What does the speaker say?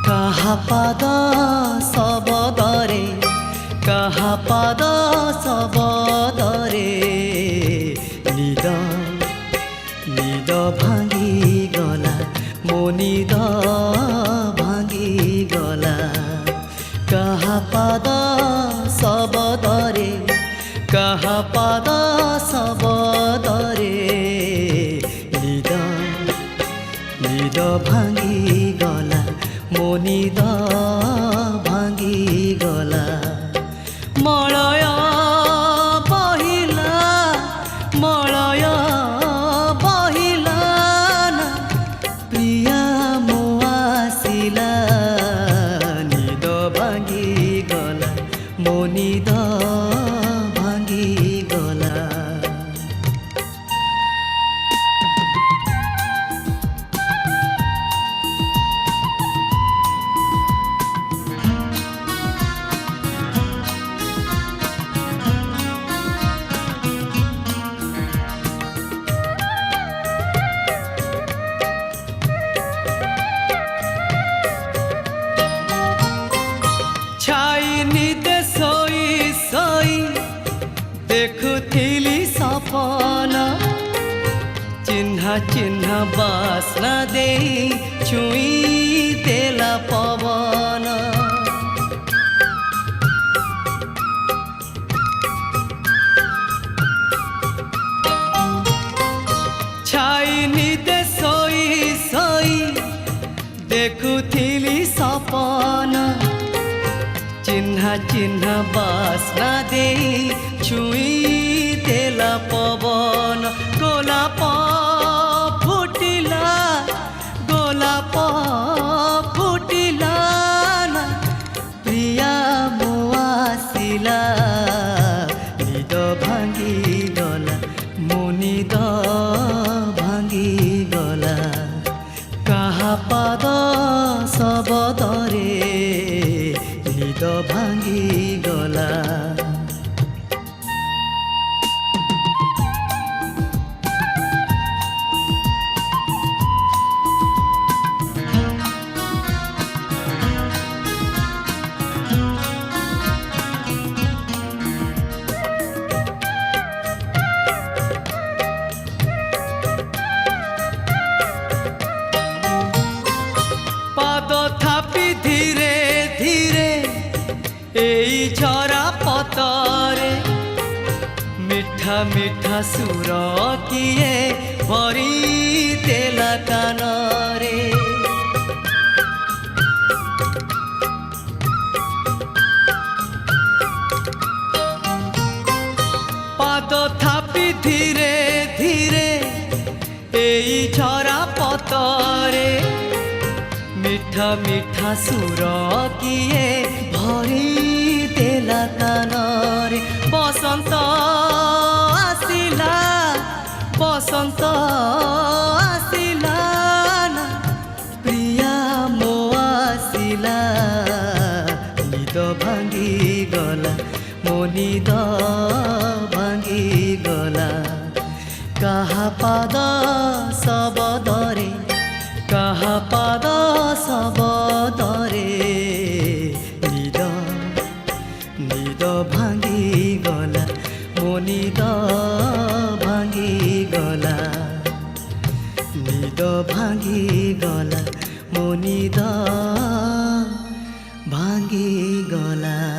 কাহা পাদ শবদরে কাহা পাদ শবদরে নিদ নিদ ভাঙি গলা মো নিদ ভাঙি গলা কাহা পাদ শবদরে কাহা পাদ শবদরে নিদ নিদ ভাঙি গলা মো নিদ ভাঙি গলা মলয় বহিলা মলয় বহিলা না প্রিয়া মো আসিলা নিদ ভাঙি গলা মো নিদ ভাঙি গলা देखुथिली सपन चिन्हा चिन्हा बासना दे छुई देला पवन छाई निदे सोई सोई देखुथिली सपन चिन्हा चिन्हा बासना दे छुई देला पवन गोलाप फुटिला गोलाप फुटिला ना प्रिया मो आसिला निद भांगी गला मो निद भांगी गला काहा पाद शबदरे निद भांगी गला पाद थापी धीरे धीरे एई झरा पतरे मिठा मिठा सुर किए भरी देला कानरे पाद थापी धीरे धीरे एई झरा पतरे मिठा मिठा सुर किए भरी देला कानरे बसंत आसिला बसंत आसिला ना प्रिया मो आसिला निद भांगी गला मो निद भांगी गला काहा पाद शबदरे काहा पाद शबदरे निद निद भांगी गला मो निद भांगी गला निद भांगी गला मो निद भांगी गला।